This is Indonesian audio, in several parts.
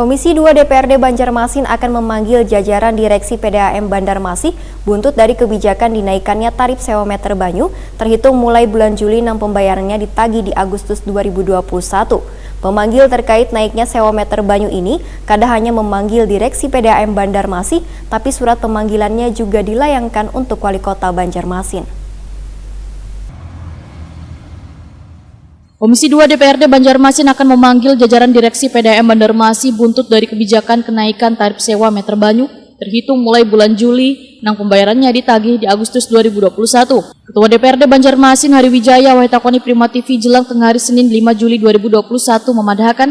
Komisi 2 DPRD Banjarmasin akan memanggil jajaran Direksi PDAM Banjarmasin buntut dari kebijakan dinaikannya tarif sewa meter banyu terhitung mulai bulan Juli 6 pembayarannya ditagih di Agustus 2021. Pemanggil terkait naiknya sewa meter banyu ini kada hanya memanggil Direksi PDAM Banjarmasin, tapi surat pemanggilannya juga dilayangkan untuk Wali Kota Banjarmasin. Komisi 2 DPRD Banjarmasin akan memanggil jajaran Direksi PDAM Banjarmasin buntut dari kebijakan kenaikan tarif sewa meter banyu terhitung mulai bulan Juli, nang pembayarannya ditagih di Agustus 2021. Ketua DPRD Banjarmasin Hari Wijaya Waitakoni Prima TV Jelang tengah hari Senin 5 Juli 2021 memadahkan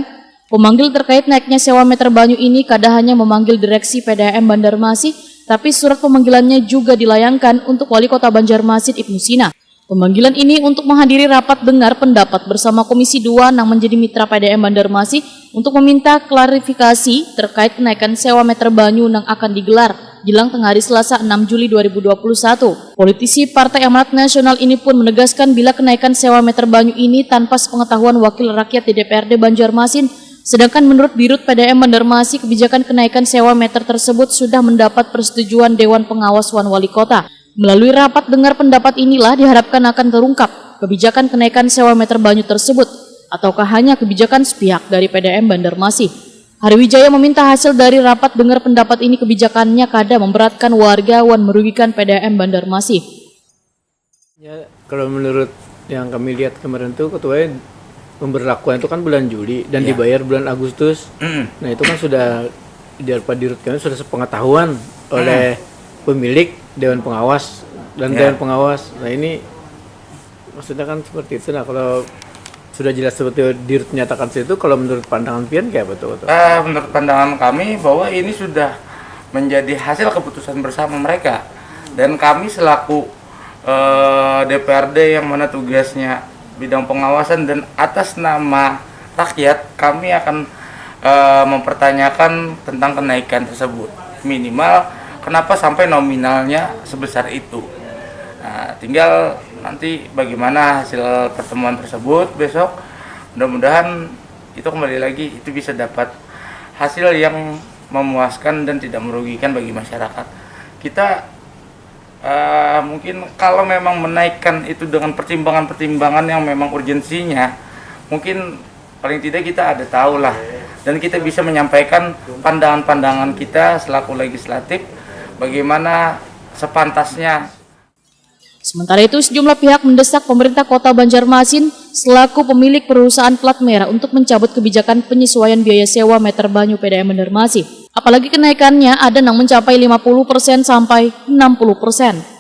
pemanggil terkait naiknya sewa meter banyu ini kada hanya memanggil Direksi PDAM Banjarmasin, tapi surat pemanggilannya juga dilayangkan untuk Wali Kota Banjarmasin Ibnu Sina. Pemanggilan ini untuk menghadiri rapat dengar pendapat bersama Komisi 2 yang menjadi mitra PDAM Banjarmasin untuk meminta klarifikasi terkait kenaikan sewa meter banyu yang akan digelar jelang tengah hari Selasa 6 Juli 2021. Politisi Partai Amanat Nasional ini pun menegaskan bila kenaikan sewa meter banyu ini tanpa sepengetahuan wakil rakyat di DPRD Banjarmasin, sedangkan menurut Dirut PDAM Banjarmasin kebijakan kenaikan sewa meter tersebut sudah mendapat persetujuan Dewan Pengawas Wan Wali Kota. Melalui rapat dengar pendapat inilah diharapkan akan terungkap kebijakan kenaikan sewa meter banyu tersebut ataukah hanya kebijakan sepihak dari PDAM Banjarmasin. Hari Wijaya meminta hasil dari rapat dengar pendapat ini kebijakannya kada memberatkan warga wan merugikan PDAM Banjarmasin. Ya, kalau menurut yang kami lihat kemarin tuh ketua pemberlakuan itu kan bulan Juli dan dibayar bulan Agustus. Nah itu kan sudah Dirut kami sudah sepengetahuan oleh pemilik Dewan Pengawas dan Dewan Pengawas. Nah ini maksudnya kan seperti itu. Nah kalau sudah jelas seperti Dirut menyatakan itu, kalau menurut pandangan Pian kayak betul? Menurut pandangan kami bahwa ini sudah menjadi hasil keputusan bersama mereka, dan kami selaku DPRD yang mana tugasnya bidang pengawasan dan atas nama rakyat, kami akan mempertanyakan tentang kenaikan tersebut. Minimal kenapa sampai nominalnya sebesar itu. Nah, tinggal nanti bagaimana hasil pertemuan tersebut besok. Mudah-mudahan itu kembali lagi itu bisa dapat hasil yang memuaskan dan tidak merugikan bagi masyarakat. Kita mungkin kalau memang menaikkan itu dengan pertimbangan-pertimbangan yang memang urgensinya, mungkin paling tidak kita ada tahu lah. Dan kita bisa menyampaikan pandangan-pandangan kita selaku legislatif bagaimana sepantasnya. Sementara itu, sejumlah pihak mendesak pemerintah Kota Banjarmasin selaku pemilik perusahaan plat merah untuk mencabut kebijakan penyesuaian biaya sewa meter banyu PDAM Banjarmasin. Apalagi kenaikannya ada yang mencapai 50% sampai 60%.